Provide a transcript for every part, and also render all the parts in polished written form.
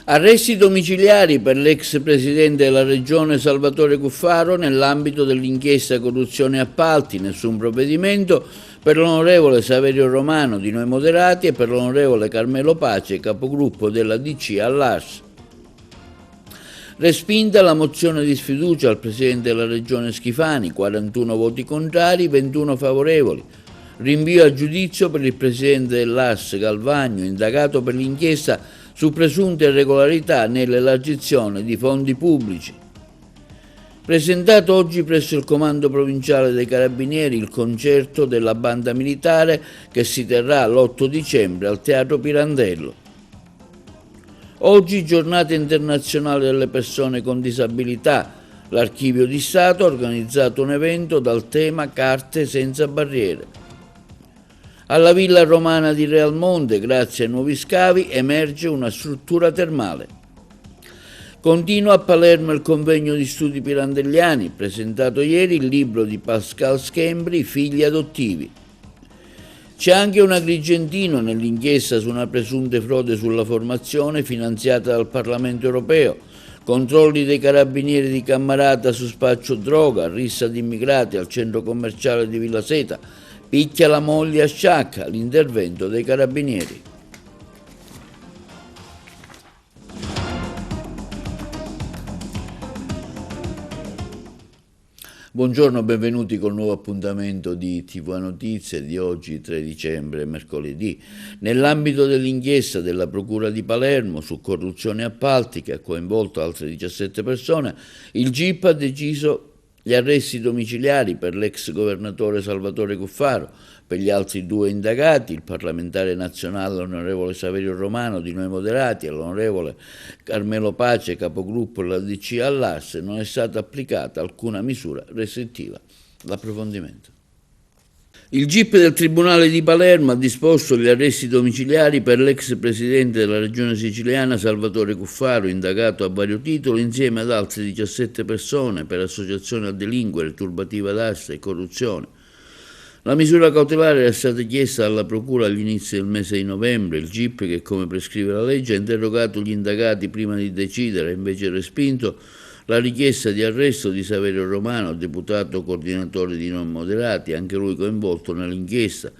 Arresti domiciliari per l'ex presidente della regione Salvatore Cuffaro nell'ambito dell'inchiesta corruzione e appalti, nessun provvedimento per l'onorevole Saverio Romano di Noi Moderati e per l'onorevole Carmelo Pace, capogruppo della DC all'ARS. Respinta la mozione di sfiducia al presidente della regione Schifani, 41 voti contrari, 21 favorevoli. Rinvio a giudizio per il presidente dell'ARS Galvagno, indagato per l'inchiesta su presunte irregolarità nell'elargizione di fondi pubblici. Presentato oggi presso il Comando Provinciale dei Carabinieri il concerto della banda militare che si terrà l'8 dicembre al Teatro Pirandello. Oggi giornata internazionale delle persone con disabilità. L'Archivio di Stato ha organizzato un evento dal tema Carte senza barriere. Alla Villa Romana di Realmonte, grazie ai nuovi scavi, emerge una struttura termale. Continua a Palermo il convegno di studi pirandelliani, presentato ieri il libro di Pascal Schembri, Figli adottivi. C'è anche un agrigentino nell'inchiesta su una presunte frode sulla formazione finanziata dal Parlamento europeo, controlli dei carabinieri di Cammarata su spaccio droga, rissa di immigrati al centro commerciale di Villa Seta, picchia la moglie a sciacca, l'intervento dei carabinieri. Buongiorno, benvenuti col nuovo appuntamento di TV Notizie di oggi 3 dicembre, mercoledì. Nell'ambito dell'inchiesta della Procura di Palermo su corruzione e appalti che ha coinvolto altre 17 persone, il GIP ha deciso gli arresti domiciliari per l'ex governatore Salvatore Cuffaro, per gli altri due indagati, il parlamentare nazionale l'onorevole Saverio Romano di Noi Moderati e l'onorevole Carmelo Pace, capogruppo della DC all'ARS, non è stata applicata alcuna misura restrittiva. L'approfondimento. Il GIP del Tribunale di Palermo ha disposto gli arresti domiciliari per l'ex presidente della regione siciliana Salvatore Cuffaro, indagato a vario titolo insieme ad altre 17 persone per associazione a delinquere, turbativa d'asta e corruzione. La misura cautelare era stata chiesta alla Procura agli inizi del mese di novembre. Il GIP, che come prescrive la legge, ha interrogato gli indagati prima di decidere, ha invece respinto la richiesta di arresto di Saverio Romano, deputato coordinatore di Noi Moderati, anche lui coinvolto nell'inchiesta.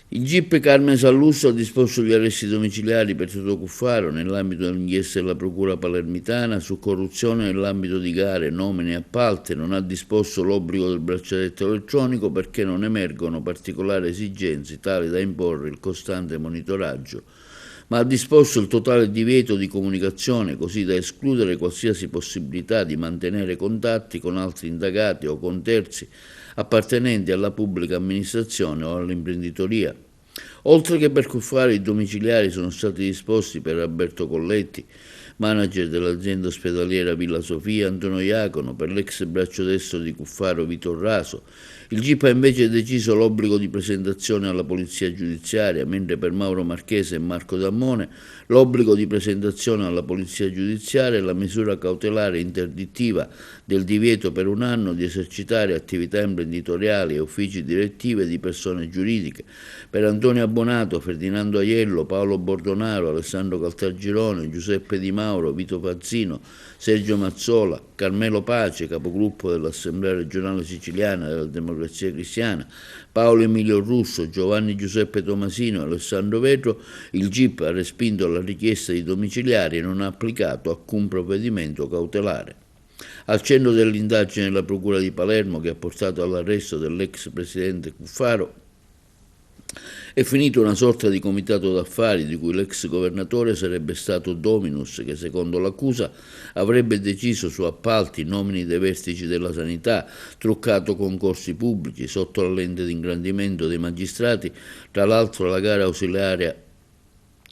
Il GIP Carmen Sallusto ha disposto gli arresti domiciliari per Toto Cuffaro nell'ambito dell'inchiesta della Procura palermitana su corruzione nell'ambito di gare, nomine e appalti. Non ha disposto l'obbligo del braccialetto elettronico perché non emergono particolari esigenze tali da imporre il costante monitoraggio, ma ha disposto il totale divieto di comunicazione così da escludere qualsiasi possibilità di mantenere contatti con altri indagati o con terzi appartenenti alla pubblica amministrazione o all'imprenditoria. Oltre che per Cuffaro, i domiciliari sono stati disposti per Alberto Colletti, manager dell'azienda ospedaliera Villa Sofia, Antonio Iacono, per l'ex braccio destro di Cuffaro Vito Raso. Il GIP ha invece deciso l'obbligo di presentazione alla Polizia Giudiziaria, mentre per Mauro Marchese e Marco Dammone l'obbligo di presentazione alla Polizia Giudiziaria e la misura cautelare interdittiva del divieto per un anno di esercitare attività imprenditoriali e uffici direttive di persone giuridiche. Per Antonio Abbonato, Ferdinando Aiello, Paolo Bordonaro, Alessandro Caltagirone, Giuseppe Di Mauro, Vito Pazzino, Sergio Mazzola, Carmelo Pace, capogruppo dell'Assemblea regionale siciliana della Democrazia Cristiana, Paolo Emilio Russo, Giovanni Giuseppe Tomasino e Alessandro Vetro, il GIP ha respinto la richiesta di domiciliari e non ha applicato alcun provvedimento cautelare. Al centro dell'indagine della Procura di Palermo, che ha portato all'arresto dell'ex presidente Cuffaro, è finito una sorta di comitato d'affari di cui l'ex governatore sarebbe stato dominus, che secondo l'accusa avrebbe deciso su appalti, nomini dei vertici della sanità, truccato concorsi pubblici sotto la lente di ingrandimento dei magistrati. Tra l'altro la gara ausiliaria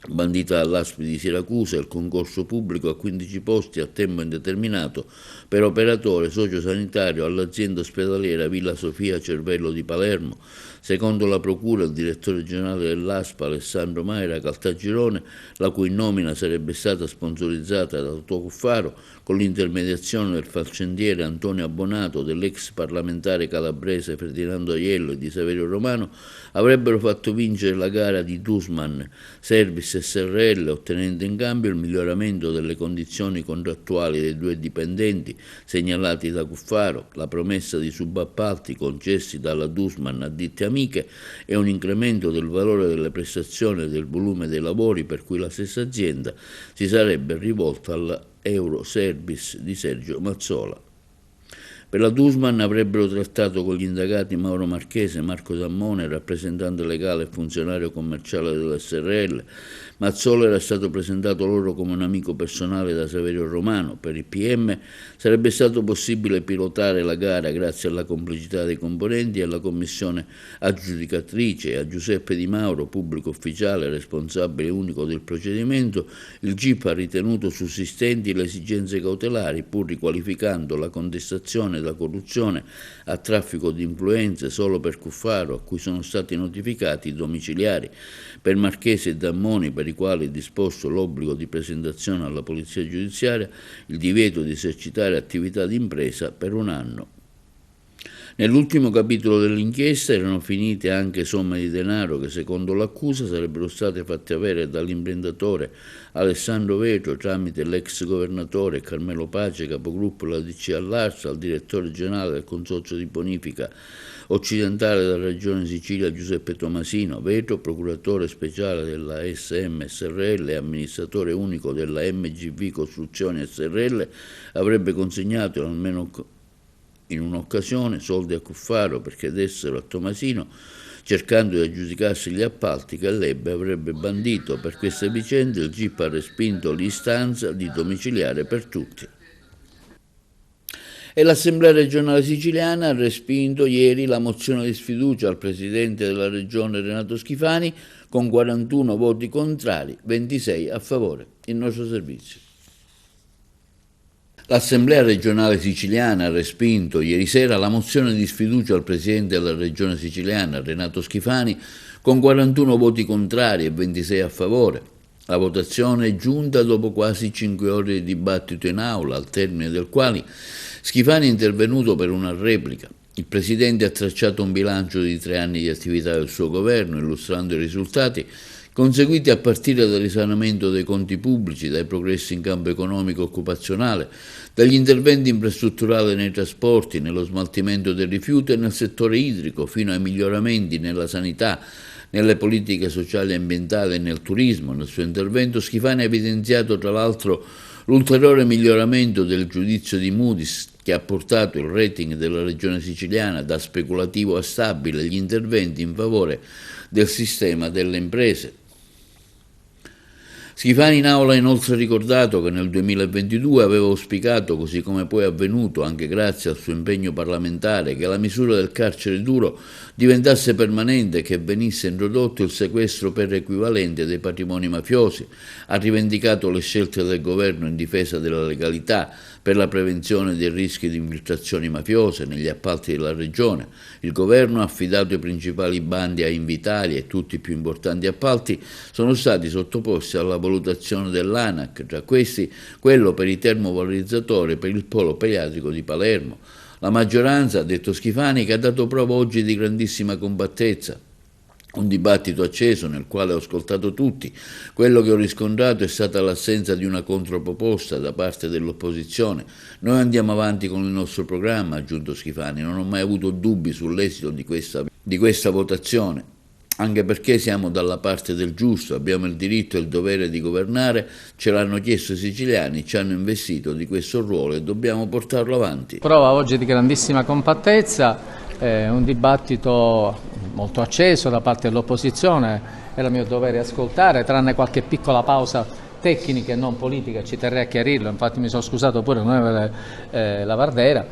bandita dall'ASP di Siracusa, il concorso pubblico a 15 posti a tempo indeterminato per operatore sociosanitario all'azienda ospedaliera Villa Sofia Cervello di Palermo. Secondo la Procura, il direttore generale dell'ASP, Alessandro Maira Caltagirone, la cui nomina sarebbe stata sponsorizzata da Toto Cuffaro, con l'intermediazione del faccendiere Antonio Abbonato, dell'ex parlamentare calabrese Ferdinando Aiello e di Saverio Romano, avrebbero fatto vincere la gara di Dusman Service Service SRL, ottenendo in cambio il miglioramento delle condizioni contrattuali dei due dipendenti segnalati da Cuffaro, la promessa di subappalti concessi dalla Dussmann a ditte amiche e un incremento del valore delle prestazioni e del volume dei lavori per cui la stessa azienda si sarebbe rivolta alla Euroservice di Sergio Mazzola. Per la Dussmann avrebbero trattato con gli indagati Mauro Marchese, Marco Zammone, rappresentante legale e funzionario commerciale dell'SRL. Mazzola era stato presentato loro come un amico personale da Saverio Romano. Per il PM sarebbe stato possibile pilotare la gara grazie alla complicità dei componenti e alla commissione aggiudicatrice e a Giuseppe Di Mauro, pubblico ufficiale responsabile unico del procedimento. Il GIP ha ritenuto sussistenti le esigenze cautelari, pur riqualificando la contestazione da corruzione a traffico di influenze solo per Cuffaro, a cui sono stati notificati i domiciliari. Per Marchese e Zammoni, per i quali è disposto l'obbligo di presentazione alla Polizia Giudiziaria, il divieto di esercitare attività di impresa per un anno. Nell'ultimo capitolo dell'inchiesta erano finite anche somme di denaro che, secondo l'accusa, sarebbero state fatte avere dall'imprenditore Alessandro Vetro tramite l'ex governatore Carmelo Pace, capogruppo della DC all'Arsa, al direttore generale del Consorzio di Bonifica Occidentale della Regione Sicilia Giuseppe Tomasino. Vetro, procuratore speciale della SM SRL e amministratore unico della MGV Costruzioni SRL, avrebbe consegnato almeno in un'occasione soldi a Cuffaro perché dessero a Tomasino, cercando di aggiudicarsi gli appalti che l'Ebbe avrebbe bandito. Per queste vicende il GIP ha respinto l'istanza di domiciliare per tutti. E l'Assemblea regionale siciliana ha respinto ieri la mozione di sfiducia al presidente della regione Renato Schifani con 41 voti contrari, 26 a favore. Il nostro servizio. L'Assemblea regionale siciliana ha respinto ieri sera la mozione di sfiducia al presidente della regione siciliana Renato Schifani con 41 voti contrari e 26 a favore. La votazione è giunta dopo quasi 5 ore di dibattito in aula, al termine del quale Schifani è intervenuto per una replica. Il Presidente ha tracciato un bilancio di 3 anni di attività del suo governo, illustrando i risultati conseguiti a partire dal risanamento dei conti pubblici, dai progressi in campo economico e occupazionale, dagli interventi infrastrutturali nei trasporti, nello smaltimento dei rifiuti e nel settore idrico, fino ai miglioramenti nella sanità, nelle politiche sociali e ambientali e nel turismo. Nel suo intervento Schifani ha evidenziato tra l'altro l'ulteriore miglioramento del giudizio di Moody's, che ha portato il rating della regione siciliana da speculativo a stabile, e gli interventi in favore del sistema delle imprese. Schifani in aula ha inoltre ricordato che nel 2022 aveva auspicato, così come poi è avvenuto anche grazie al suo impegno parlamentare, che la misura del carcere duro diventasse permanente e che venisse introdotto il sequestro per equivalente dei patrimoni mafiosi. Ha rivendicato le scelte del governo in difesa della legalità, per la prevenzione dei rischi di infiltrazioni mafiose negli appalti della regione. Il governo ha affidato i principali bandi a Invitalia e tutti i più importanti appalti sono stati sottoposti alla valutazione dell'ANAC, tra questi quello per i termovalorizzatori e per il polo pediatrico di Palermo. La maggioranza, ha detto Schifani, che ha dato prova oggi di grandissima compattezza. Un dibattito acceso nel quale ho ascoltato tutti. Quello che ho riscontrato è stata l'assenza di una controproposta da parte dell'opposizione. Noi andiamo avanti con il nostro programma, ha aggiunto Schifani. Non ho mai avuto dubbi sull'esito di questa votazione, anche perché siamo dalla parte del giusto, abbiamo il diritto e il dovere di governare, ce l'hanno chiesto i siciliani, ci hanno investito di questo ruolo e dobbiamo portarlo avanti. Prova oggi di grandissima compattezza. Un dibattito molto acceso da parte dell'opposizione, era mio dovere ascoltare, tranne qualche piccola pausa tecnica e non politica, ci terrei a chiarirlo, infatti mi sono scusato pure l'onorevole Lavardera,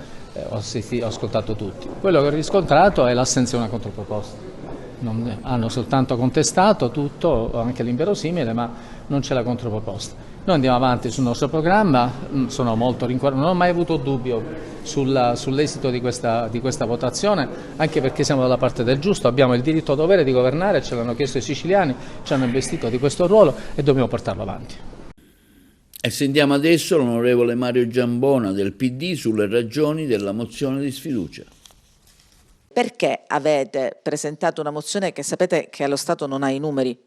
ho ascoltato tutti. Quello che ho riscontrato è l'assenza di una controproposta. Hanno soltanto contestato tutto, anche l'inverosimile, ma non c'è la controproposta. Noi andiamo avanti sul nostro programma, sono molto rincuorato, non ho mai avuto dubbio sull'esito di questa votazione, anche perché siamo dalla parte del giusto, abbiamo il diritto dovere di governare, ce l'hanno chiesto i siciliani, ci hanno investito di questo ruolo e dobbiamo portarlo avanti. E sentiamo adesso l'onorevole Mario Giambona del PD sulle ragioni della mozione di sfiducia. Perché avete presentato una mozione che sapete che allo Stato non ha i numeri?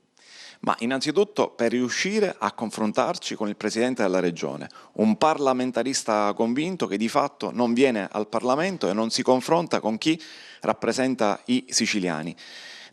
Ma innanzitutto per riuscire a confrontarci con il Presidente della Regione, un parlamentarista convinto che di fatto non viene al Parlamento e non si confronta con chi rappresenta i siciliani.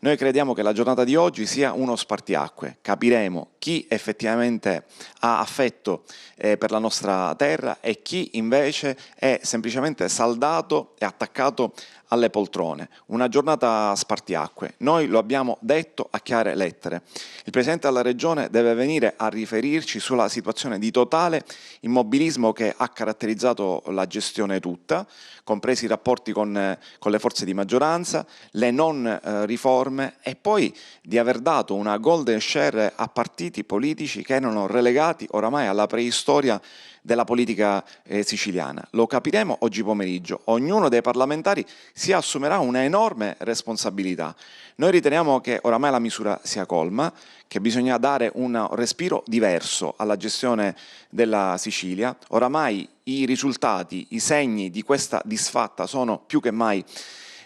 Noi crediamo che la giornata di oggi sia uno spartiacque, capiremo chi effettivamente ha affetto per la nostra terra e chi invece è semplicemente saldato e attaccato alle poltrone. Una giornata spartiacque. Noi lo abbiamo detto a chiare lettere. Il Presidente della Regione deve venire a riferirci sulla situazione di totale immobilismo che ha caratterizzato la gestione tutta, compresi i rapporti con le forze di maggioranza, le non riforme e poi di aver dato una golden share a partiti politici che erano relegati oramai alla preistoria della politica siciliana. Lo capiremo oggi pomeriggio. Ognuno dei parlamentari si assumerà una enorme responsabilità. Noi riteniamo che oramai la misura sia colma, che bisogna dare un respiro diverso alla gestione della Sicilia. Oramai i risultati, i segni di questa disfatta sono più che mai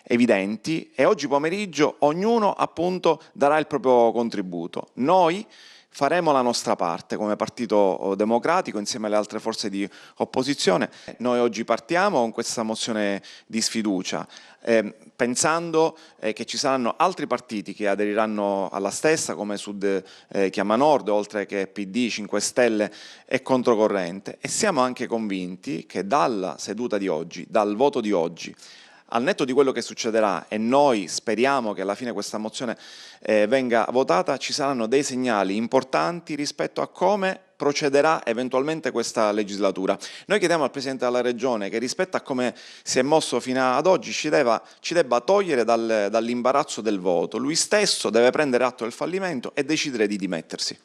evidenti e oggi pomeriggio ognuno appunto darà il proprio contributo. Noi faremo la nostra parte come Partito Democratico insieme alle altre forze di opposizione. Noi oggi partiamo con questa mozione di sfiducia, pensando che ci saranno altri partiti che aderiranno alla stessa, come Sud Chiama Nord, oltre che PD, 5 Stelle e Controcorrente. E siamo anche convinti che dalla seduta di oggi, dal voto di oggi, al netto di quello che succederà, e noi speriamo che alla fine questa mozione venga votata, ci saranno dei segnali importanti rispetto a come procederà eventualmente questa legislatura. Noi chiediamo al Presidente della Regione che rispetto a come si è mosso fino ad oggi ci debba togliere dall'imbarazzo del voto. Lui stesso deve prendere atto del fallimento e decidere di dimettersi.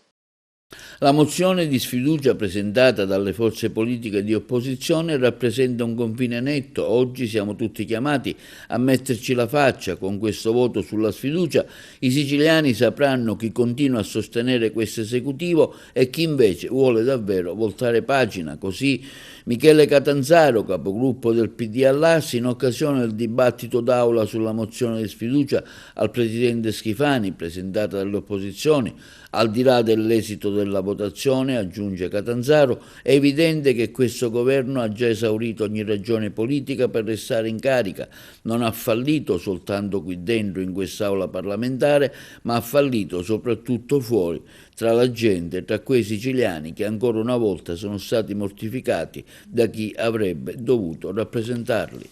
La mozione di sfiducia presentata dalle forze politiche di opposizione rappresenta un confine netto. Oggi siamo tutti chiamati a metterci la faccia. Con questo voto sulla sfiducia i siciliani sapranno chi continua a sostenere questo esecutivo e chi invece vuole davvero voltare pagina. Così Michele Catanzaro, capogruppo del PD all'Assi, in occasione del dibattito d'aula sulla mozione di sfiducia al presidente Schifani presentata dalle opposizioni, al di là dell'esito della votazione, aggiunge Catanzaro, è evidente che questo governo ha già esaurito ogni ragione politica per restare in carica. Non ha fallito soltanto qui dentro in quest'aula parlamentare, ma ha fallito soprattutto fuori, tra la gente, tra quei siciliani che ancora una volta sono stati mortificati da chi avrebbe dovuto rappresentarli.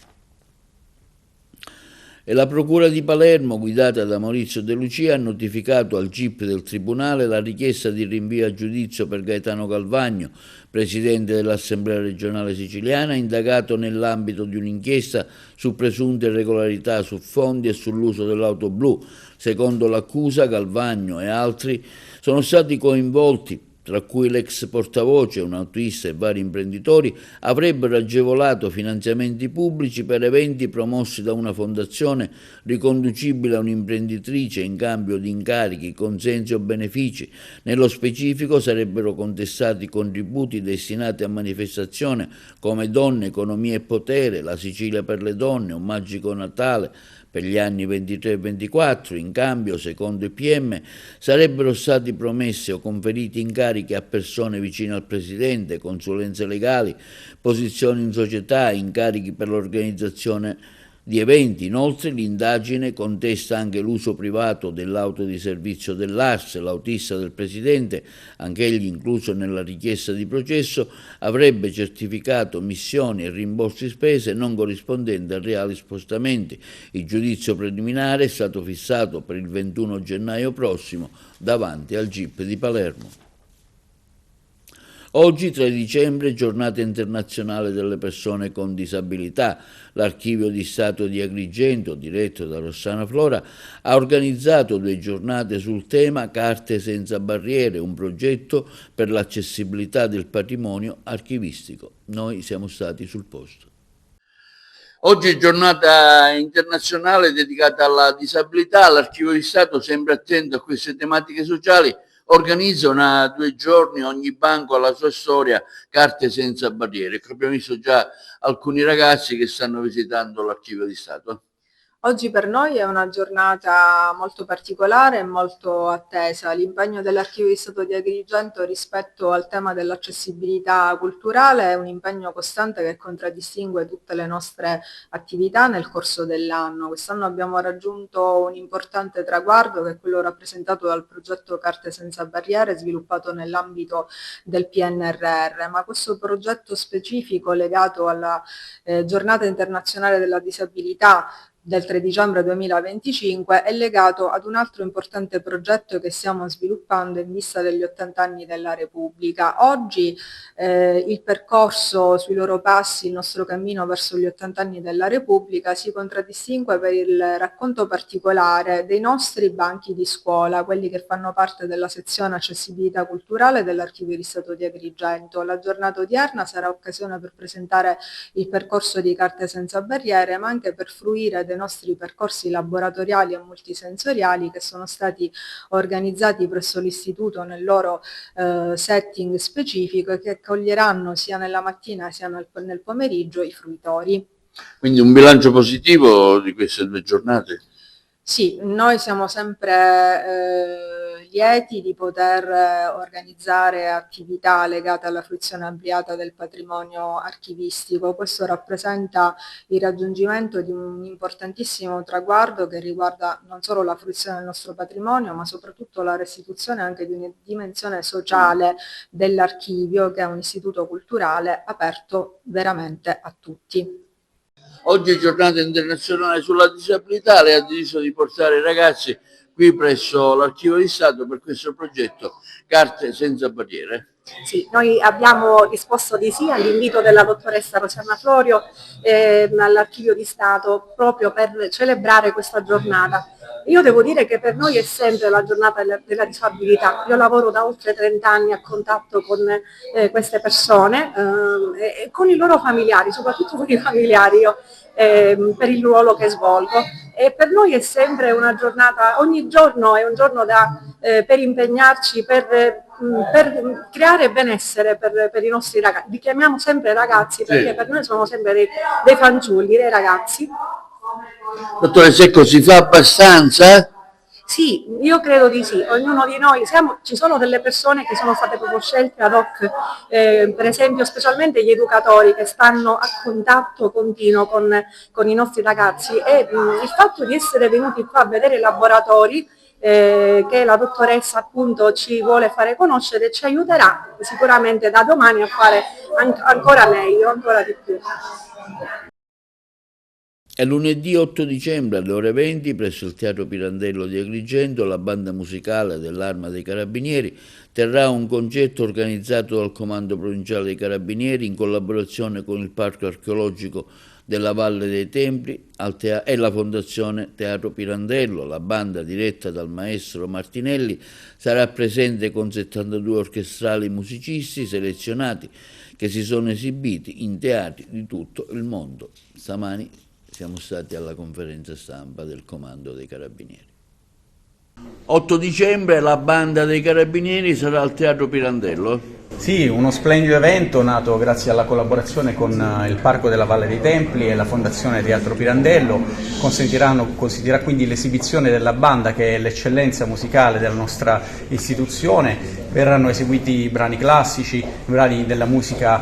E la Procura di Palermo, guidata da Maurizio De Lucia, ha notificato al GIP del Tribunale la richiesta di rinvio a giudizio per Gaetano Galvagno, presidente dell'Assemblea regionale siciliana, indagato nell'ambito di un'inchiesta su presunte irregolarità su fondi e sull'uso dell'auto blu. Secondo l'accusa, Galvagno e altri sono stati coinvolti, tra cui l'ex portavoce, un autista e vari imprenditori, avrebbero agevolato finanziamenti pubblici per eventi promossi da una fondazione riconducibile a un'imprenditrice in cambio di incarichi, consensi o benefici. Nello specifico sarebbero contestati contributi destinati a manifestazioni come Donne, Economia e Potere, La Sicilia per le Donne, Un Magico Natale, per gli anni 23 e 24, in cambio, secondo il PM, sarebbero stati promessi o conferiti incarichi a persone vicine al Presidente, consulenze legali, posizioni in società, incarichi per l'organizzazione di eventi. Inoltre l'indagine contesta anche l'uso privato dell'auto di servizio dell'ARS. L'autista del Presidente, anch'egli incluso nella richiesta di processo, avrebbe certificato missioni e rimborsi spese non corrispondenti a reali spostamenti. Il giudizio preliminare è stato fissato per il 21 gennaio prossimo davanti al GIP di Palermo. Oggi, 3 dicembre, giornata internazionale delle persone con disabilità. L'Archivio di Stato di Agrigento, diretto da Rossana Flora, ha organizzato 2 giornate sul tema Carte senza barriere, un progetto per l'accessibilità del patrimonio archivistico. Noi siamo stati sul posto. Oggi è giornata internazionale dedicata alla disabilità. L'Archivio di Stato, sempre attento a queste tematiche sociali, organizza 2 giorni ogni banco alla sua storia, Carte senza barriere. Abbiamo visto già alcuni ragazzi che stanno visitando l'Archivio di Stato. Oggi per noi è una giornata molto particolare e molto attesa. L'impegno dell'Archivio di Stato di Agrigento rispetto al tema dell'accessibilità culturale è un impegno costante che contraddistingue tutte le nostre attività nel corso dell'anno. Quest'anno abbiamo raggiunto un importante traguardo che è quello rappresentato dal progetto Carte Senza Barriere sviluppato nell'ambito del PNRR, ma questo progetto specifico legato alla Giornata Internazionale della Disabilità del 3 dicembre 2025 è legato ad un altro importante progetto che stiamo sviluppando in vista degli 80 anni della Repubblica. Oggi il percorso sui loro passi, il nostro cammino verso gli 80 anni della Repubblica si contraddistingue per il racconto particolare dei nostri banchi di scuola, quelli che fanno parte della sezione accessibilità culturale dell'Archivio di Stato di Agrigento. La giornata odierna sarà occasione per presentare il percorso di Carte Senza Barriere, ma anche per fruire dei nostri percorsi laboratoriali e multisensoriali che sono stati organizzati presso l'istituto nel loro setting specifico e che accoglieranno sia nella mattina sia nel pomeriggio i fruitori. Quindi un bilancio positivo di queste 2 giornate? Sì, noi siamo sempre lieti di poter organizzare attività legate alla fruizione ampliata del patrimonio archivistico. Questo rappresenta il raggiungimento di un importantissimo traguardo che riguarda non solo la fruizione del nostro patrimonio, ma soprattutto la restituzione anche di una dimensione sociale dell'archivio, che è un istituto culturale aperto veramente a tutti. Oggi è giornata internazionale sulla disabilità, lei ha deciso di portare i ragazzi qui presso l'Archivio di Stato per questo progetto Carte Senza Barriere. Sì, noi abbiamo risposto di sì all'invito della dottoressa Rosiana Florio all'Archivio di Stato proprio per celebrare questa giornata. Io devo dire che per noi è sempre la giornata della disabilità. Io lavoro da oltre 30 anni a contatto con queste persone e con i loro familiari, soprattutto con i familiari, io, per il ruolo che svolgo. E per noi è sempre una giornata, ogni giorno è un giorno per impegnarci, per creare benessere per i nostri ragazzi. Li chiamiamo sempre ragazzi perché sì, per noi sono sempre dei fanciulli, dei ragazzi. Dottoressa, ecco, si fa abbastanza? Sì, io credo di sì. Ognuno di noi, ci sono delle persone che sono state proprio scelte ad hoc, per esempio specialmente gli educatori che stanno a contatto continuo con i nostri ragazzi e il fatto di essere venuti qua a vedere i laboratori che la dottoressa appunto ci vuole fare conoscere ci aiuterà sicuramente da domani a fare ancora meglio, ancora di più. È lunedì 8 dicembre alle ore 20 presso il Teatro Pirandello di Agrigento la banda musicale dell'Arma dei Carabinieri terrà un concerto organizzato dal Comando Provinciale dei Carabinieri in collaborazione con il Parco Archeologico della Valle dei Templi e la Fondazione Teatro Pirandello. La banda, diretta dal maestro Martinelli, sarà presente con 72 orchestrali musicisti selezionati che si sono esibiti in teatri di tutto il mondo. Stamani siamo stati alla conferenza stampa del Comando dei Carabinieri. 8 dicembre la banda dei Carabinieri sarà al Teatro Pirandello? Sì, uno splendido evento nato grazie alla collaborazione con il Parco della Valle dei Templi e la Fondazione Teatro Pirandello. Consentirà quindi l'esibizione della banda, che è l'eccellenza musicale della nostra istituzione. Verranno eseguiti brani classici, brani della musica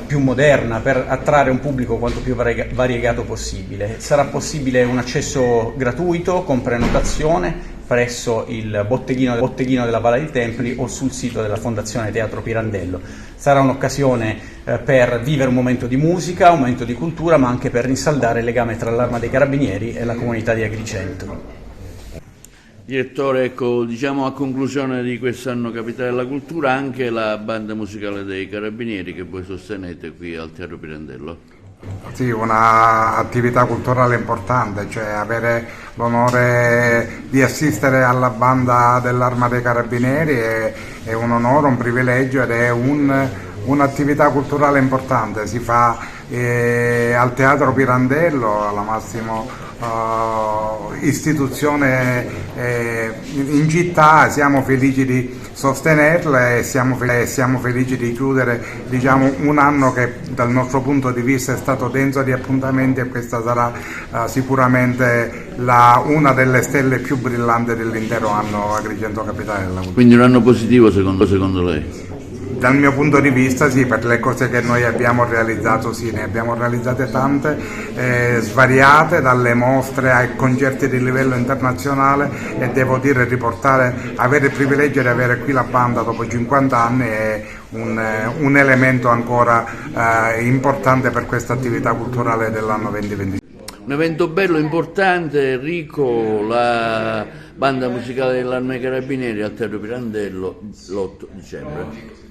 più moderna, per attrarre un pubblico quanto più variegato possibile. Sarà possibile un accesso gratuito con prenotazione presso il botteghino della Valle dei Templi o sul sito della Fondazione Teatro Pirandello. Sarà un'occasione per vivere un momento di musica, un momento di cultura, ma anche per rinsaldare il legame tra l'Arma dei Carabinieri e la comunità di Agrigento. Direttore, ecco, diciamo a conclusione di quest'anno Capitale della Cultura anche la banda musicale dei Carabinieri che voi sostenete qui al Teatro Pirandello. Sì, un'attività culturale importante, cioè avere l'onore di assistere alla banda dell'Arma dei Carabinieri è un onore, un privilegio ed è un'attività culturale importante. Si fa al Teatro Pirandello, alla massima istituzione in città. Siamo felici di sostenerle, e siamo felici di chiudere, diciamo, un anno che dal nostro punto di vista è stato denso di appuntamenti, e questa sarà sicuramente una delle stelle più brillanti dell'intero anno Agrigento Capitale della Cultura. Quindi un anno positivo secondo lei? Dal mio punto di vista sì, per le cose che noi abbiamo realizzato sì, ne abbiamo realizzate tante, svariate, dalle mostre ai concerti di livello internazionale, e devo dire avere il privilegio di avere qui la banda dopo 50 anni è un elemento ancora importante per questa attività culturale dell'anno 2020. Un evento bello, importante, ricco, la banda musicale dell'Arma dei Carabinieri al Teatro Pirandello l'8 dicembre.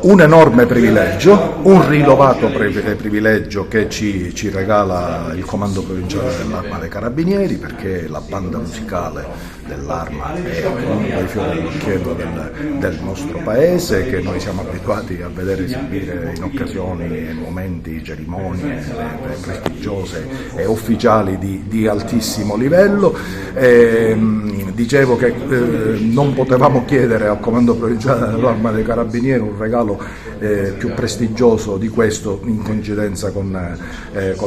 Un enorme privilegio, un rinnovato privilegio che ci regala il Comando Provinciale dell'Arma dei Carabinieri, perché la banda musicale dell'Arma è uno dei fiori all'occhiello del nostro paese, che noi siamo abituati a vedere esibire in occasioni e momenti, cerimonie prestigiose e ufficiali di altissimo livello. Dicevo che non potevamo chiedere al Comando Provinciale dell'Arma dei Carabinieri un regalo più prestigioso di questo, in coincidenza con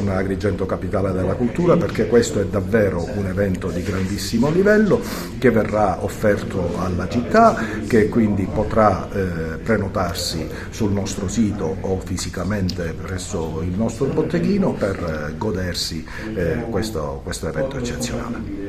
Agrigento Capitale della Cultura, perché questo è davvero un evento di grandissimo livello che verrà offerto alla città, che quindi potrà prenotarsi sul nostro sito o fisicamente presso il nostro botteghino per godersi questo evento eccezionale.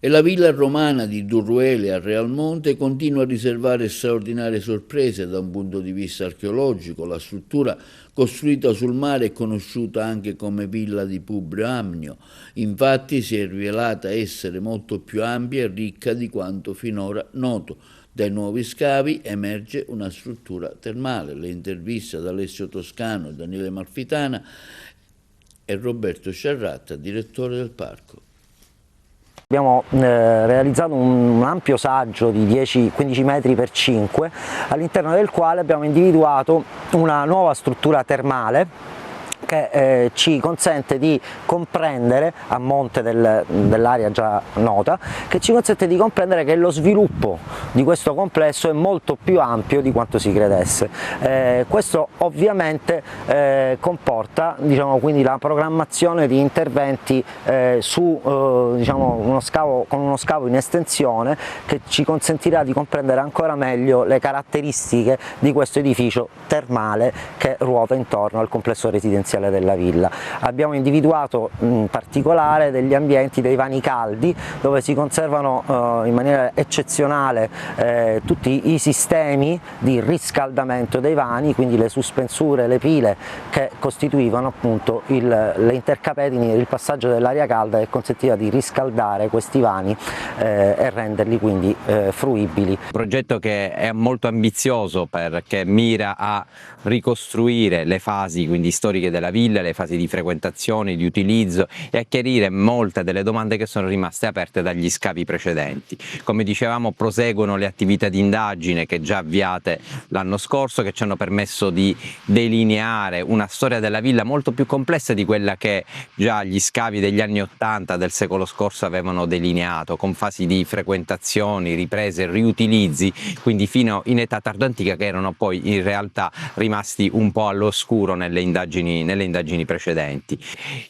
E la villa romana di Durruele a Realmonte continua a riservare straordinarie sorprese da un punto di vista archeologico. La struttura, costruita sul mare, è conosciuta anche come villa di Publio Amnio. Infatti si è rivelata essere molto più ampia e ricca di quanto finora noto. Dai nuovi scavi emerge una struttura termale. Le interviste ad Alessio Toscano, Daniele Malfitana e Roberto Sciarratta, direttore del parco. Abbiamo realizzato un ampio saggio di 15 metri per 5, all'interno del quale abbiamo individuato una nuova struttura termale che ci consente di comprendere, a monte dell'area già nota, che ci consente di comprendere che lo sviluppo di questo complesso è molto più ampio di quanto si credesse. Questo ovviamente comporta, diciamo, quindi la programmazione di interventi su diciamo, con uno scavo in estensione, che ci consentirà di comprendere ancora meglio le caratteristiche di questo edificio termale che ruota intorno al complesso residenziale della villa. Abbiamo individuato in particolare degli ambienti, dei vani caldi, dove si conservano in maniera eccezionale tutti i sistemi di riscaldamento dei vani, quindi le sospensure, le pile che costituivano appunto le intercapedini, il passaggio dell'aria calda, che consentiva di riscaldare questi vani e renderli quindi fruibili. Un progetto che è molto ambizioso, perché mira a ricostruire le fasi quindi storiche della villa, le fasi di frequentazione, di utilizzo, e a chiarire molte delle domande che sono rimaste aperte dagli scavi precedenti. Come dicevamo, proseguono le attività di indagine che già avviate l'anno scorso, che ci hanno permesso di delineare una storia della villa molto più complessa di quella che già gli scavi degli anni 80 del secolo scorso avevano delineato, con fasi di frequentazioni, riprese, riutilizzi, quindi fino in età tardoantica, che erano poi in realtà rimasti un po' all'oscuro nelle indagini precedenti.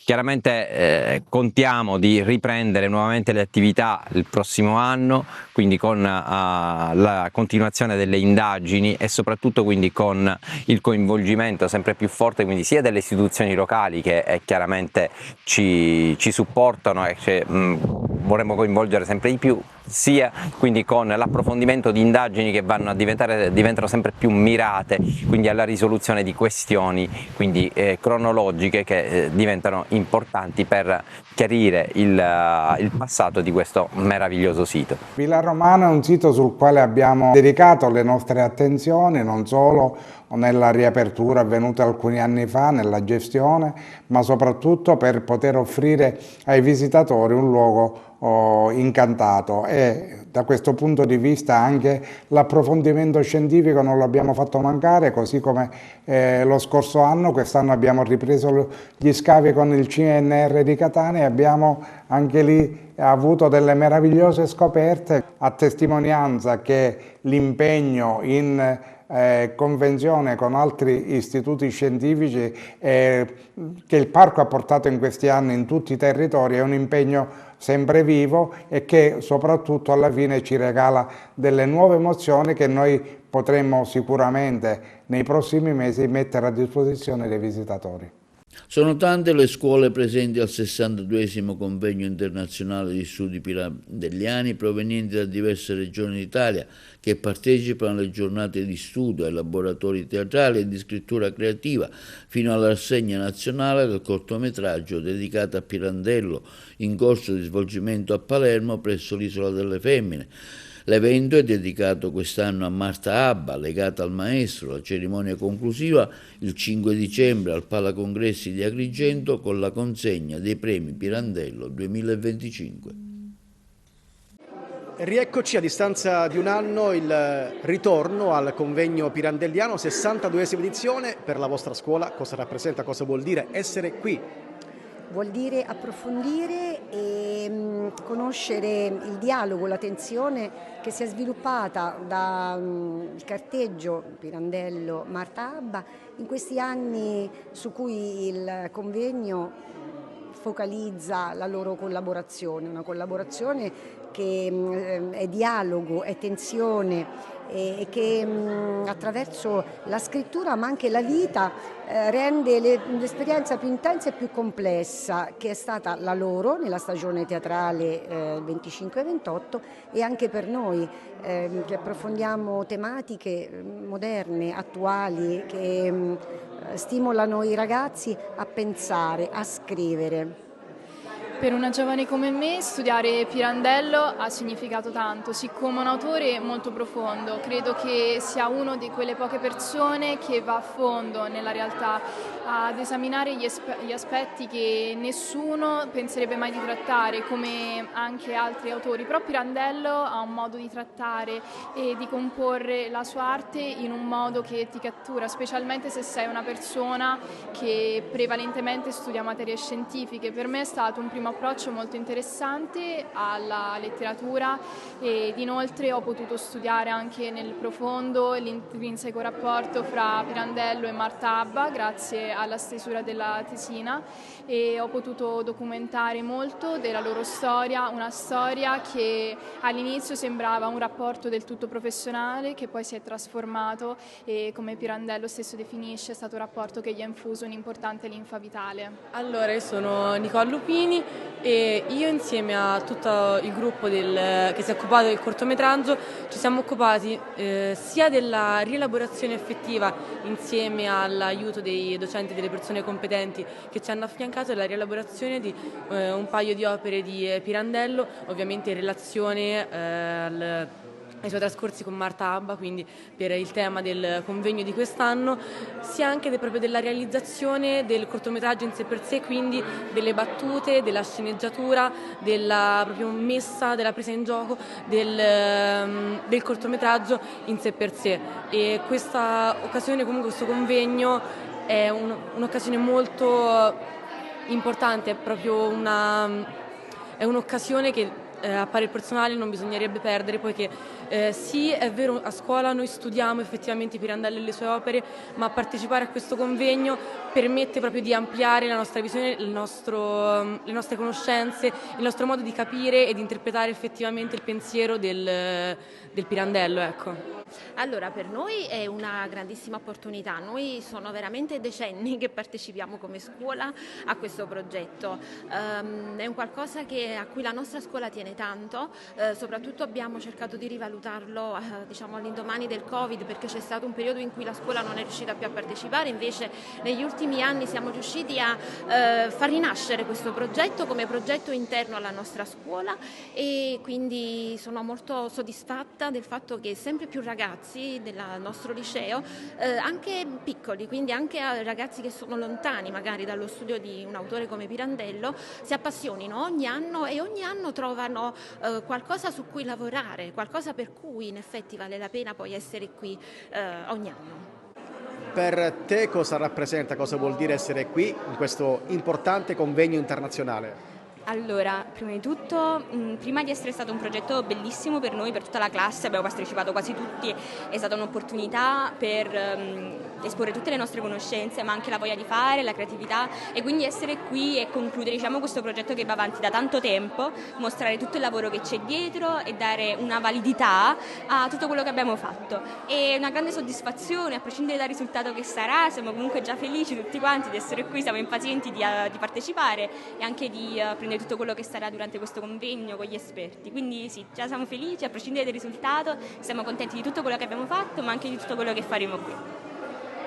Chiaramente contiamo di riprendere nuovamente le attività il prossimo anno, quindi con la continuazione delle indagini e soprattutto quindi con il coinvolgimento sempre più forte, quindi sia delle istituzioni locali, che chiaramente ci supportano e vorremmo coinvolgere sempre di più, sia quindi con l'approfondimento di indagini che diventano sempre più mirate, quindi alla risoluzione di questioni quindi cronologiche, che diventano importanti per chiarire il passato di questo meraviglioso sito. Villa Romana è un sito sul quale abbiamo dedicato le nostre attenzioni, non solo nella riapertura avvenuta alcuni anni fa, nella gestione, ma soprattutto per poter offrire ai visitatori un luogo incantato. e da questo punto di vista anche l'approfondimento scientifico non l'abbiamo fatto mancare, così come lo scorso anno. Quest'anno abbiamo ripreso gli scavi con il CNR di Catania e abbiamo anche lì avuto delle meravigliose scoperte, a testimonianza che l'impegno in convenzione con altri istituti scientifici che il parco ha portato in questi anni in tutti i territori è un impegno sempre vivo e che soprattutto alla fine ci regala delle nuove emozioni che noi potremmo sicuramente nei prossimi mesi mettere a disposizione dei visitatori. Sono tante le scuole presenti al 62esimo convegno internazionale di studi pirandelliani provenienti da diverse regioni d'Italia che partecipano alle giornate di studio, ai laboratori teatrali e di scrittura creativa, fino alla rassegna nazionale del cortometraggio dedicato a Pirandello, in corso di svolgimento a Palermo presso l'Isola delle Femmine. L'evento è dedicato quest'anno a Marta Abba, legata al maestro. La cerimonia conclusiva il 5 dicembre al Palacongressi di Agrigento con la consegna dei premi Pirandello 2025. Rieccoci a distanza di un anno, il ritorno al convegno pirandelliano, 62esima edizione. Per la vostra scuola cosa rappresenta, cosa vuol dire essere qui? Vuol dire approfondire e conoscere il dialogo, la tensione che si è sviluppata dal carteggio Pirandello Marta Abba in questi anni su cui il convegno focalizza la loro collaborazione, una collaborazione che è dialogo, è tensione e che attraverso la scrittura ma anche la vita rende l'esperienza più intensa e più complessa, che è stata la loro nella stagione teatrale 25-28 e anche per noi che approfondiamo tematiche moderne, attuali, che stimolano i ragazzi a pensare, a scrivere. Per una giovane come me studiare Pirandello ha significato tanto, siccome un autore molto profondo. Credo che sia una di quelle poche persone che va a fondo nella realtà, ad esaminare gli aspetti che nessuno penserebbe mai di trattare, come anche altri autori. Però Pirandello ha un modo di trattare e di comporre la sua arte in un modo che ti cattura, specialmente se sei una persona che prevalentemente studia materie scientifiche. Per me è stato un primo approccio molto interessante alla letteratura ed inoltre ho potuto studiare anche nel profondo l'intrinseco rapporto fra Pirandello e Marta Abba grazie alla stesura della tesina e ho potuto documentare molto della loro storia, una storia che all'inizio sembrava un rapporto del tutto professionale che poi si è trasformato e, come Pirandello stesso definisce, è stato un rapporto che gli ha infuso un'importante linfa vitale. Allora, io sono Nicole Lupini e io insieme a tutto il gruppo che si è occupato del cortometraggio ci siamo occupati sia della rielaborazione effettiva insieme all'aiuto dei docenti e delle persone competenti che ci hanno affiancato alla rielaborazione di un paio di opere di Pirandello, ovviamente in relazione ai suoi trascorsi con Marta Abba, quindi per il tema del convegno di quest'anno, sia anche proprio della realizzazione del cortometraggio in sé per sé, quindi delle battute, della sceneggiatura, della proprio messa, della presa in gioco del cortometraggio in sé per sé. E questa occasione, comunque questo convegno, è un'occasione molto importante, è proprio è un'occasione che a parer personale non bisognerebbe perdere, poiché sì, è vero, a scuola noi studiamo effettivamente Pirandello e le sue opere, ma partecipare a questo convegno permette proprio di ampliare la nostra visione, le nostre conoscenze, il nostro modo di capire e di interpretare effettivamente il pensiero del Pirandello, ecco. Allora, per noi è una grandissima opportunità, noi sono veramente decenni che partecipiamo come scuola a questo progetto, è un qualcosa a cui la nostra scuola tiene tanto, soprattutto abbiamo cercato di rivalutarlo diciamo all'indomani del Covid, perché c'è stato un periodo in cui la scuola non è riuscita più a partecipare, invece negli ultimi anni siamo riusciti a far rinascere questo progetto come progetto interno alla nostra scuola e quindi sono molto soddisfatta del fatto che sempre più ragazzi ragazzi del nostro liceo, anche piccoli, quindi anche a ragazzi che sono lontani magari dallo studio di un autore come Pirandello, si appassionino ogni anno e ogni anno trovano qualcosa su cui lavorare, qualcosa per cui in effetti vale la pena poi essere qui ogni anno. Per te cosa rappresenta, cosa vuol dire essere qui in questo importante convegno internazionale? Allora, prima di tutto, prima di essere stato un progetto bellissimo per noi, per tutta la classe, abbiamo partecipato quasi tutti, è stata un'opportunità per esporre tutte le nostre conoscenze, ma anche la voglia di fare, la creatività, e quindi essere qui e concludere, diciamo, questo progetto che va avanti da tanto tempo, mostrare tutto il lavoro che c'è dietro e dare una validità a tutto quello che abbiamo fatto. È una grande soddisfazione, a prescindere dal risultato che sarà, siamo comunque già felici tutti quanti di essere qui, siamo impazienti di partecipare e anche di prendere tutto quello che sarà durante questo convegno con gli esperti. Quindi sì, già siamo felici, a prescindere dal risultato, siamo contenti di tutto quello che abbiamo fatto, ma anche di tutto quello che faremo qui.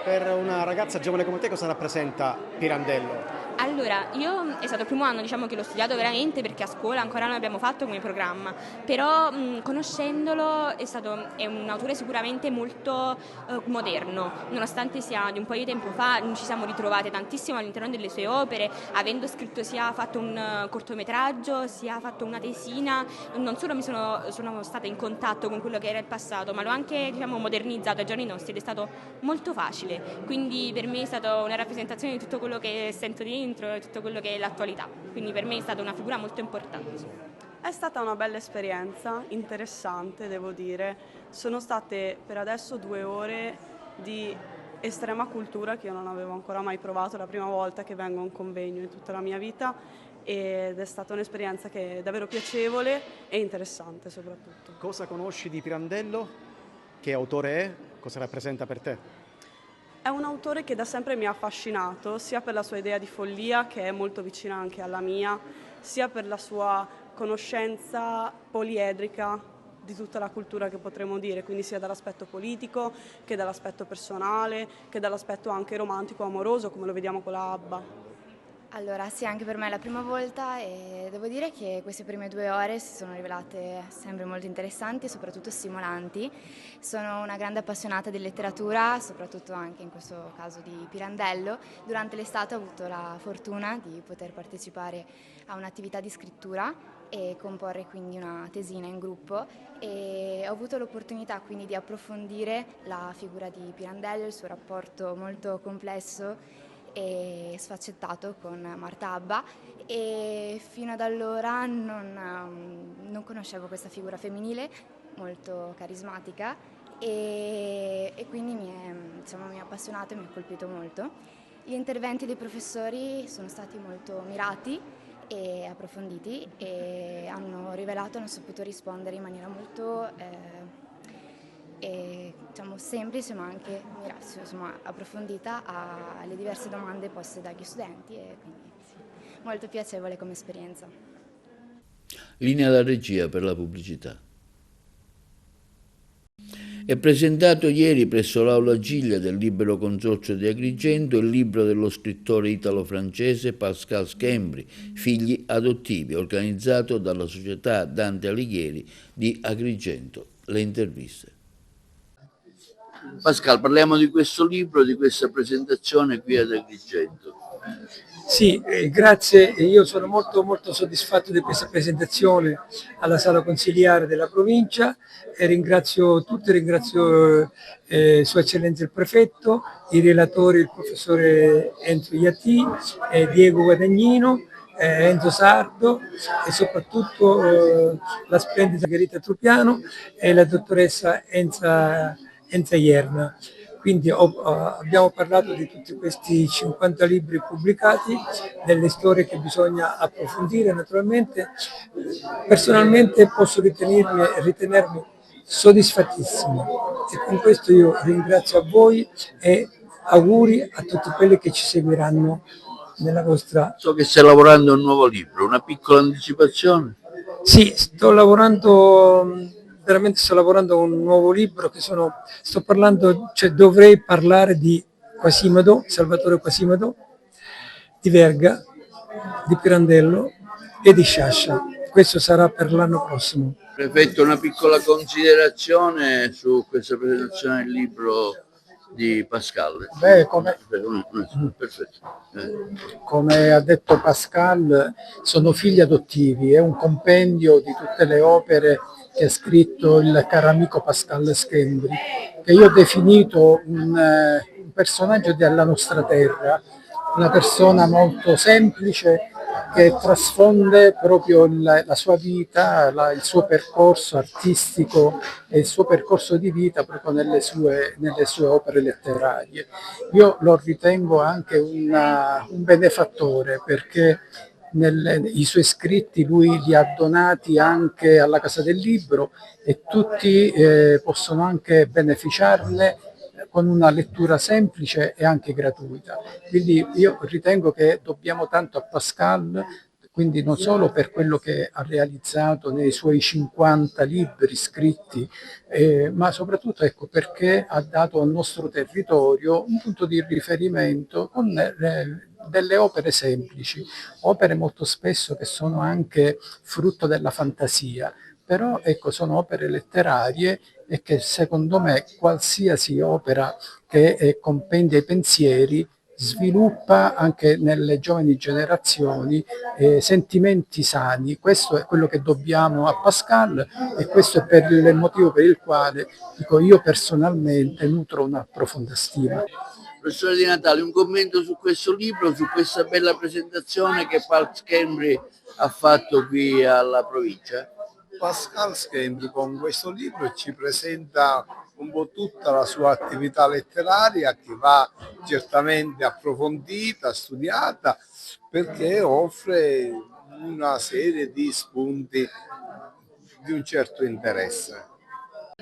Per una ragazza giovane come te cosa rappresenta Pirandello? Allora, io è stato il primo anno, diciamo, che l'ho studiato veramente, perché a scuola ancora non l'abbiamo fatto come programma, però conoscendolo è un autore sicuramente molto moderno, nonostante sia di un po' di tempo fa, ci siamo ritrovate tantissimo all'interno delle sue opere, avendo scritto sia fatto un cortometraggio, sia fatto una tesina, non solo sono stata in contatto con quello che era il passato, ma l'ho anche, diciamo, modernizzato ai giorni nostri ed è stato molto facile, quindi per me è stata una rappresentazione di tutto quello che sento dentro e tutto quello che è l'attualità, quindi per me è stata una figura molto importante. È stata una bella esperienza, interessante devo dire, sono state per adesso 2 ore di estrema cultura che io non avevo ancora mai provato, è la prima volta che vengo a un convegno in tutta la mia vita ed è stata un'esperienza che è davvero piacevole e interessante soprattutto. Cosa conosci di Pirandello? Che autore è? Cosa rappresenta per te? È un autore che da sempre mi ha affascinato, sia per la sua idea di follia, che è molto vicina anche alla mia, sia per la sua conoscenza poliedrica di tutta la cultura che potremmo dire, quindi sia dall'aspetto politico, che dall'aspetto personale, che dall'aspetto anche romantico amoroso, come lo vediamo con la Abba. Allora sì, anche per me è la prima volta e devo dire che queste prime 2 ore si sono rivelate sempre molto interessanti e soprattutto stimolanti. Sono una grande appassionata di letteratura, soprattutto anche in questo caso di Pirandello. Durante l'estate ho avuto la fortuna di poter partecipare a un'attività di scrittura e comporre quindi una tesina in gruppo e ho avuto l'opportunità quindi di approfondire la figura di Pirandello, il suo rapporto molto complesso e sfaccettato con Marta Abba e fino ad allora non conoscevo questa figura femminile molto carismatica e quindi mi ha appassionato e mi ha colpito molto. Gli interventi dei professori sono stati molto mirati e approfonditi e hanno saputo rispondere in maniera molto semplice ma anche approfondita alle diverse domande poste dagli studenti e quindi sì, molto piacevole come esperienza. Linea alla regia per la pubblicità. È presentato ieri presso l'Aula Giglia del Libero Consorzio di Agrigento il libro dello scrittore italo-francese Pascal Schembri, Figli adottivi, organizzato dalla Società Dante Alighieri di Agrigento. Le interviste. Pascal, parliamo di questo libro, di questa presentazione qui ad Agrigento. Sì, grazie, io sono molto soddisfatto di questa presentazione alla Sala Consiliare della provincia e ringrazio Sua Eccellenza il Prefetto, i relatori, il professore Enzo Iatti, Diego Guadagnino, Enzo Sardo e soprattutto la splendida Margherita Trupiano e la dottoressa Enza Ierna. Quindi abbiamo parlato di tutti questi 50 libri pubblicati, delle storie che bisogna approfondire. Naturalmente, personalmente posso ritenermi soddisfattissimo e con questo io ringrazio a voi e auguri a tutti quelli che ci seguiranno nella vostra... So che stai lavorando a un nuovo libro, una piccola anticipazione? Sì, sto lavorando a un nuovo libro dovrei parlare di Quasimodo, Salvatore Quasimodo, di Verga, di Pirandello e di Sciascia. Questo sarà per l'anno prossimo. Prefetto, una piccola considerazione su questa presentazione del libro di Pascal. Beh, come ha detto Pascal, sono figli adottivi, è un compendio di tutte le opere che ha scritto il caro amico Pascal Schembri, che io ho definito un personaggio della nostra terra, una persona molto semplice che trasfonde proprio la sua vita, il suo percorso artistico e il suo percorso di vita proprio nelle sue opere letterarie. Io lo ritengo anche un benefattore, perché i suoi scritti lui li ha donati anche alla Casa del Libro e tutti possono anche beneficiarne con una lettura semplice e anche gratuita. Quindi io ritengo che dobbiamo tanto a Pascal, quindi non solo per quello che ha realizzato nei suoi 50 libri scritti, ma soprattutto perché ha dato al nostro territorio un punto di riferimento con delle opere semplici, opere molto spesso che sono anche frutto della fantasia, però sono opere letterarie e che secondo me qualsiasi opera che compendia i pensieri sviluppa anche nelle giovani generazioni sentimenti sani. Questo è quello che dobbiamo a Pascal e questo è per il motivo per il quale io personalmente nutro una profonda stima. Professore Di Natale, un commento su questo libro, su questa bella presentazione che Pascal Schembri ha fatto qui alla provincia? Pascal Schembri con questo libro ci presenta un po' tutta la sua attività letteraria, che va certamente approfondita, studiata, perché offre una serie di spunti di un certo interesse.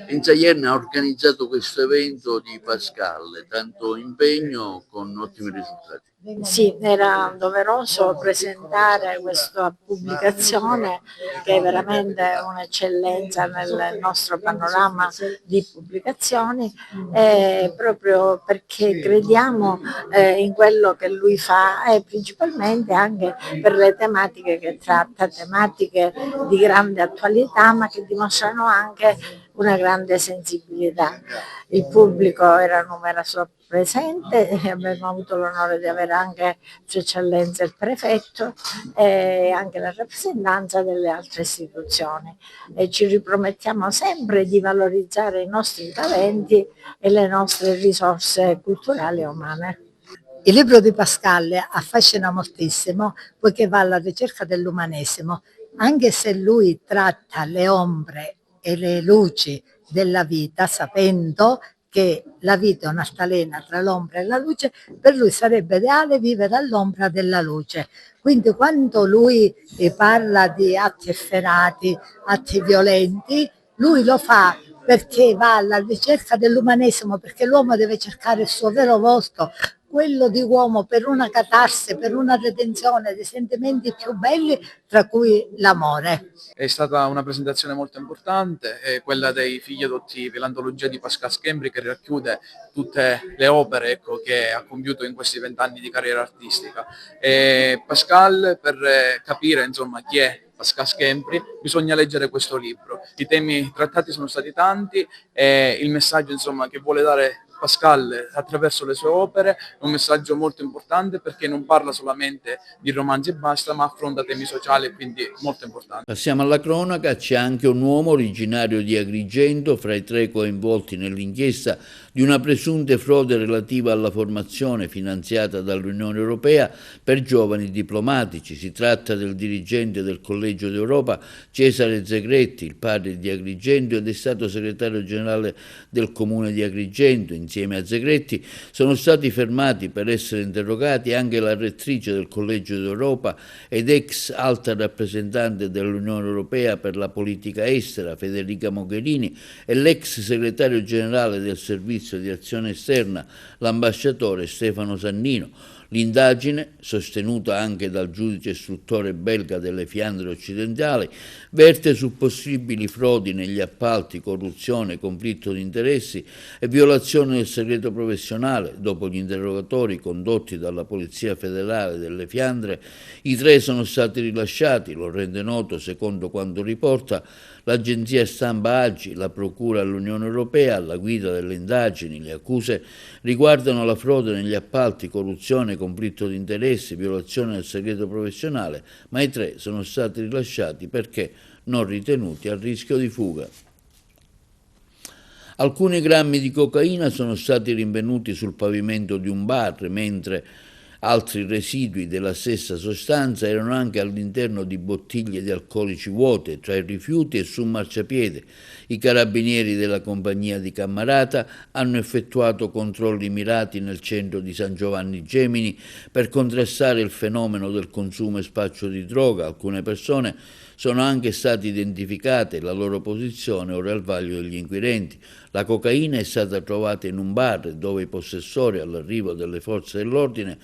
Ieri ha organizzato questo evento di Pascal, tanto impegno con ottimi risultati. Sì, era doveroso presentare questa pubblicazione che è veramente un'eccellenza nel nostro panorama di pubblicazioni, proprio perché crediamo in quello che lui fa e principalmente anche per le tematiche che tratta, tematiche di grande attualità ma che dimostrano anche una grande sensibilità. Il pubblico era numeroso presente e abbiamo avuto l'onore di avere anche Sua Eccellenza il Prefetto e anche la rappresentanza delle altre istituzioni, e ci ripromettiamo sempre di valorizzare i nostri talenti e le nostre risorse culturali e umane. Il libro di Pascal affascina moltissimo poiché va alla ricerca dell'umanesimo, anche se lui tratta le ombre e le luci della vita, sapendo che la vita è un'altalena tra l'ombra e la luce, per lui sarebbe ideale vivere all'ombra della luce. Quindi quando lui parla di atti efferati, atti violenti, lui lo fa perché va alla ricerca dell'umanesimo, perché l'uomo deve cercare il suo vero volto, quello di uomo, per una catarsi, per una redenzione dei sentimenti più belli, tra cui l'amore. È stata una presentazione molto importante, quella dei figli adottivi, l'antologia di Pascal Schembri, che racchiude tutte le opere che ha compiuto in questi 20 anni di carriera artistica. Pascal, per capire insomma chi è Pascal Schembri, bisogna leggere questo libro. I temi trattati sono stati tanti e il messaggio insomma che vuole dare Pascal attraverso le sue opere è un messaggio molto importante, perché non parla solamente di romanzi e basta, ma affronta temi sociali e quindi molto importanti. Passiamo alla cronaca. C'è anche un uomo originario di Agrigento fra i 3 coinvolti nell'inchiesta di una presunta frode relativa alla formazione finanziata dall'Unione Europea per giovani diplomatici. Si tratta del dirigente del Collegio d'Europa Cesare Zegretti, il padre di Agrigento, ed è stato segretario generale del Comune di Agrigento. Insieme a Zegretti sono stati fermati per essere interrogati anche la rettrice del Collegio d'Europa ed ex alta rappresentante dell'Unione Europea per la politica estera Federica Mogherini e l'ex segretario generale del Servizio di Azione Esterna, l'ambasciatore Stefano Sannino. L'indagine, sostenuta anche dal giudice istruttore belga delle Fiandre occidentali, verte su possibili frodi negli appalti, corruzione, conflitto di interessi e violazione del segreto professionale. Dopo gli interrogatori condotti dalla Polizia Federale delle Fiandre, i 3 sono stati rilasciati, lo rende noto, secondo quanto riporta l'agenzia stampa AGI, la Procura dell'Unione Europea alla guida delle indagini. Le accuse riguardano la frode negli appalti, corruzione, conflitto di interessi, violazione del segreto professionale, ma i 3 sono stati rilasciati perché non ritenuti a rischio di fuga. Alcuni grammi di cocaina sono stati rinvenuti sul pavimento di un bar, mentre altri residui della stessa sostanza erano anche all'interno di bottiglie di alcolici vuote, tra i rifiuti e su un marciapiede. I carabinieri della compagnia di Cammarata hanno effettuato controlli mirati nel centro di San Giovanni Gemini per contrastare il fenomeno del consumo e spaccio di droga. Alcune persone sono anche state identificate, la loro posizione ora al vaglio degli inquirenti. La cocaina è stata trovata in un bar dove i possessori, all'arrivo delle forze dell'ordine,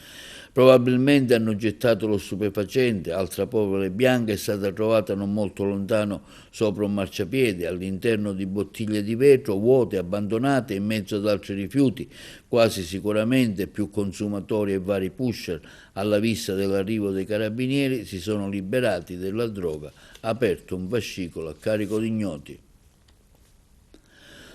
probabilmente hanno gettato lo stupefacente. Altra polvere bianca è stata trovata non molto lontano sopra un marciapiede, all'interno di bottiglie di vetro vuote, abbandonate in mezzo ad altri rifiuti, quasi sicuramente più consumatori e vari pusher. Alla vista dell'arrivo dei carabinieri si sono liberati della droga, aperto un fascicolo a carico di ignoti.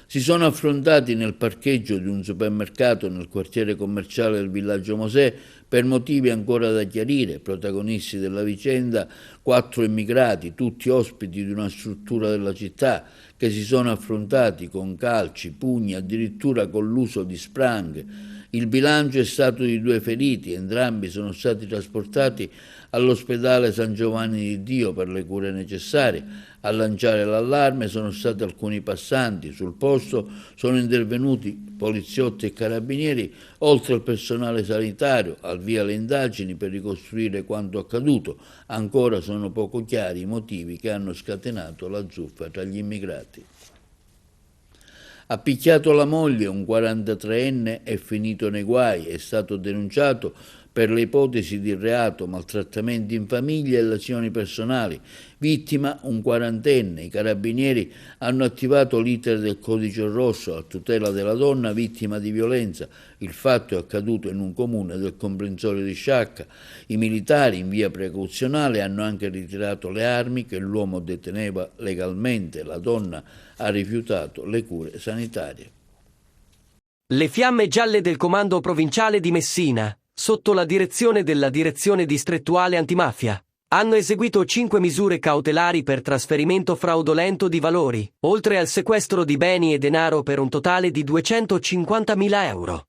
Si sono affrontati nel parcheggio di un supermercato nel quartiere commerciale del villaggio Mosè, per motivi ancora da chiarire, protagonisti della vicenda, 4 immigrati, tutti ospiti di una struttura della città, che si sono affrontati con calci, pugni, addirittura con l'uso di sprang. Il bilancio è stato di 2 feriti, entrambi sono stati trasportati all'ospedale San Giovanni di Dio per le cure necessarie. A lanciare l'allarme sono stati alcuni passanti. Sul posto sono intervenuti poliziotti e carabinieri, oltre al personale sanitario, al via le indagini per ricostruire quanto accaduto. Ancora sono poco chiari i motivi che hanno scatenato la zuffa tra gli immigrati. Ha picchiato la moglie, un 43enne è finito nei guai, è stato denunciato per le ipotesi di reato, maltrattamenti in famiglia e lesioni personali. Vittima un 40enne. I carabinieri hanno attivato l'iter del codice rosso a tutela della donna vittima di violenza. Il fatto è accaduto in un comune del comprensorio di Sciacca. I militari in via precauzionale hanno anche ritirato le armi che l'uomo deteneva legalmente. La donna ha rifiutato le cure sanitarie. Le fiamme gialle del comando provinciale di Messina, sotto la direzione della Direzione Distrettuale Antimafia, hanno eseguito 5 misure cautelari per trasferimento fraudolento di valori, oltre al sequestro di beni e denaro per un totale di 250.000 euro.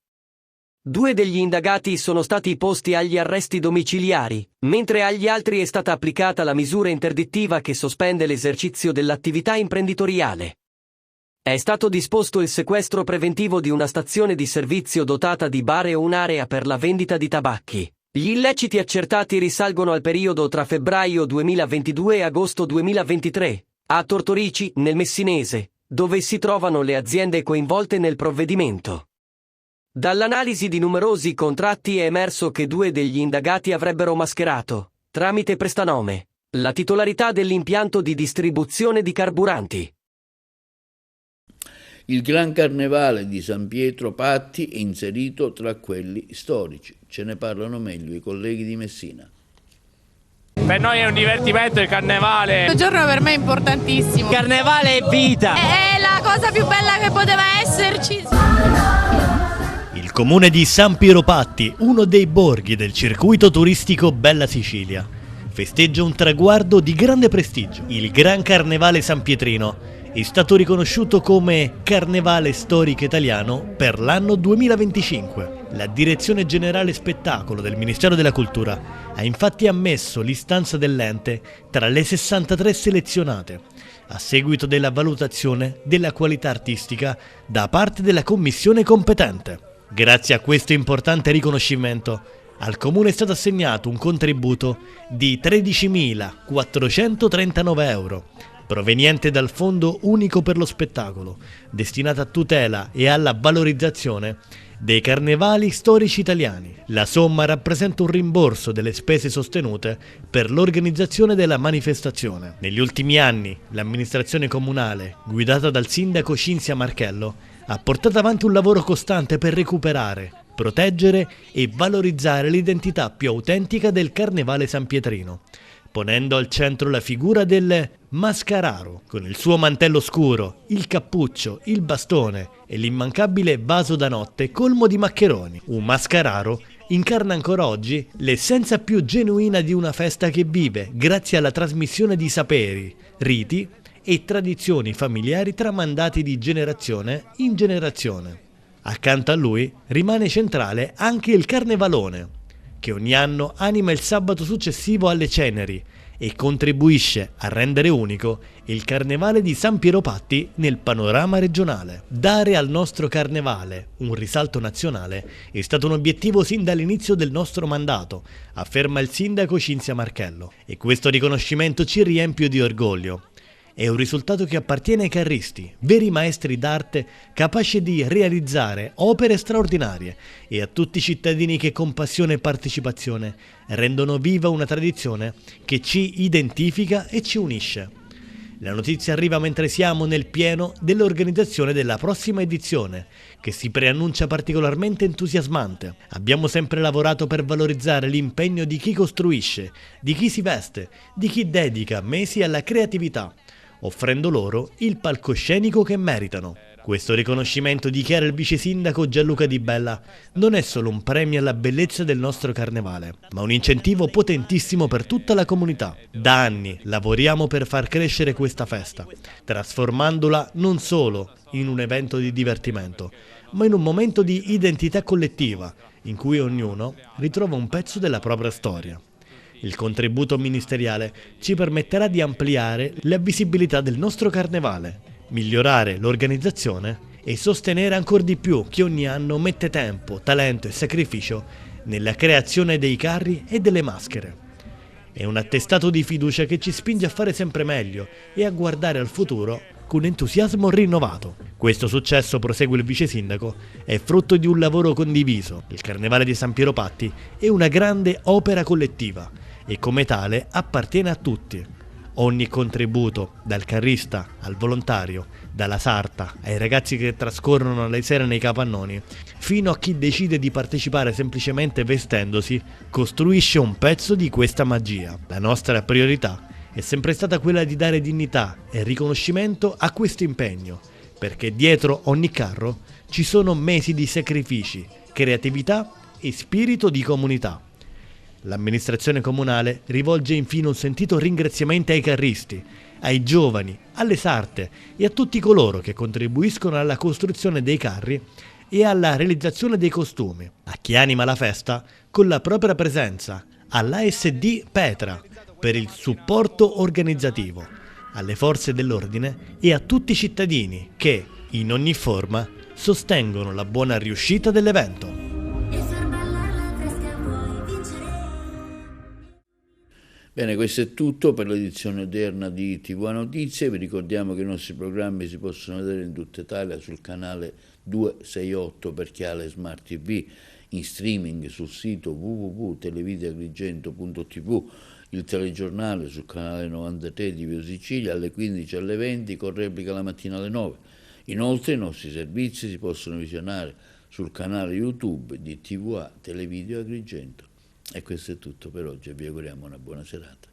2 degli indagati sono stati posti agli arresti domiciliari, mentre agli altri è stata applicata la misura interdittiva che sospende l'esercizio dell'attività imprenditoriale. È stato disposto il sequestro preventivo di una stazione di servizio dotata di bar e un'area per la vendita di tabacchi. Gli illeciti accertati risalgono al periodo tra febbraio 2022 e agosto 2023, a Tortorici, nel Messinese, dove si trovano le aziende coinvolte nel provvedimento. Dall'analisi di numerosi contratti è emerso che 2 degli indagati avrebbero mascherato, tramite prestanome, la titolarità dell'impianto di distribuzione di carburanti. Il Gran Carnevale di San Pietro Patti è inserito tra quelli storici. Ce ne parlano meglio i colleghi di Messina. Per noi è un divertimento il carnevale. Questo giorno per me è importantissimo. Il carnevale è vita. È la cosa più bella che poteva esserci. Il comune di San Pietro Patti, uno dei borghi del circuito turistico Bella Sicilia, festeggia un traguardo di grande prestigio. Il Gran Carnevale San Pietrino è stato riconosciuto come Carnevale Storico Italiano per l'anno 2025. La Direzione Generale Spettacolo del Ministero della Cultura ha infatti ammesso l'istanza dell'ente tra le 63 selezionate, a seguito della valutazione della qualità artistica da parte della commissione competente. Grazie a questo importante riconoscimento, al Comune è stato assegnato un contributo di 13.439 euro, proveniente dal Fondo Unico per lo Spettacolo, destinato a tutela e alla valorizzazione dei carnevali storici italiani. La somma rappresenta un rimborso delle spese sostenute per l'organizzazione della manifestazione. Negli ultimi anni l'amministrazione comunale, guidata dal sindaco Cinzia Marchello, ha portato avanti un lavoro costante per recuperare, proteggere e valorizzare l'identità più autentica del Carnevale Sanpietrino, ponendo al centro la figura del mascararo, con il suo mantello scuro, il cappuccio, il bastone e l'immancabile vaso da notte colmo di maccheroni. Un mascararo incarna ancora oggi l'essenza più genuina di una festa che vive grazie alla trasmissione di saperi, riti e tradizioni familiari tramandati di generazione in generazione. Accanto a lui rimane centrale anche il Carnevalone, che ogni anno anima il sabato successivo alle ceneri e contribuisce a rendere unico il Carnevale di San Piero Patti nel panorama regionale. Dare al nostro Carnevale un risalto nazionale è stato un obiettivo sin dall'inizio del nostro mandato, afferma il sindaco Cinzia Marchello, e questo riconoscimento ci riempie di orgoglio. È un risultato che appartiene ai carristi, veri maestri d'arte capaci di realizzare opere straordinarie, e a tutti i cittadini che con passione e partecipazione rendono viva una tradizione che ci identifica e ci unisce. La notizia arriva mentre siamo nel pieno dell'organizzazione della prossima edizione, che si preannuncia particolarmente entusiasmante. Abbiamo sempre lavorato per valorizzare l'impegno di chi costruisce, di chi si veste, di chi dedica mesi alla creatività, offrendo loro il palcoscenico che meritano. Questo riconoscimento, dichiara il vice sindaco Gianluca Di Bella, non è solo un premio alla bellezza del nostro carnevale, ma un incentivo potentissimo per tutta la comunità. Da anni lavoriamo per far crescere questa festa, trasformandola non solo in un evento di divertimento, ma in un momento di identità collettiva, in cui ognuno ritrova un pezzo della propria storia. Il contributo ministeriale ci permetterà di ampliare la visibilità del nostro carnevale, migliorare l'organizzazione e sostenere ancora di più chi ogni anno mette tempo, talento e sacrificio nella creazione dei carri e delle maschere. È un attestato di fiducia che ci spinge a fare sempre meglio e a guardare al futuro con entusiasmo rinnovato. Questo successo, prosegue il vice sindaco, è frutto di un lavoro condiviso. Il Carnevale di San Piero Patti è una grande opera collettiva e come tale appartiene a tutti. Ogni contributo, dal carrista al volontario, dalla sarta ai ragazzi che trascorrono le sere nei capannoni, fino a chi decide di partecipare semplicemente vestendosi, costruisce un pezzo di questa magia. La nostra priorità è sempre stata quella di dare dignità e riconoscimento a questo impegno, perché dietro ogni carro ci sono mesi di sacrifici, creatività e spirito di comunità. L'amministrazione comunale rivolge infine un sentito ringraziamento ai carristi, ai giovani, alle sarte e a tutti coloro che contribuiscono alla costruzione dei carri e alla realizzazione dei costumi, a chi anima la festa con la propria presenza, all'ASD Petra per il supporto organizzativo, alle forze dell'ordine e a tutti i cittadini che, in ogni forma, sostengono la buona riuscita dell'evento. Bene, questo è tutto per l'edizione odierna di TV Notizie. Vi ricordiamo che i nostri programmi si possono vedere in tutta Italia sul canale 268 per chi ha le Smart TV, in streaming sul sito www.televideoagrigento.tv, il telegiornale sul canale 93 di Via Sicilia alle 15 alle 20 con replica la mattina alle 9. Inoltre i nostri servizi si possono visionare sul canale YouTube di TVA Televideo Agrigento. E questo è tutto per oggi e vi auguriamo una buona serata.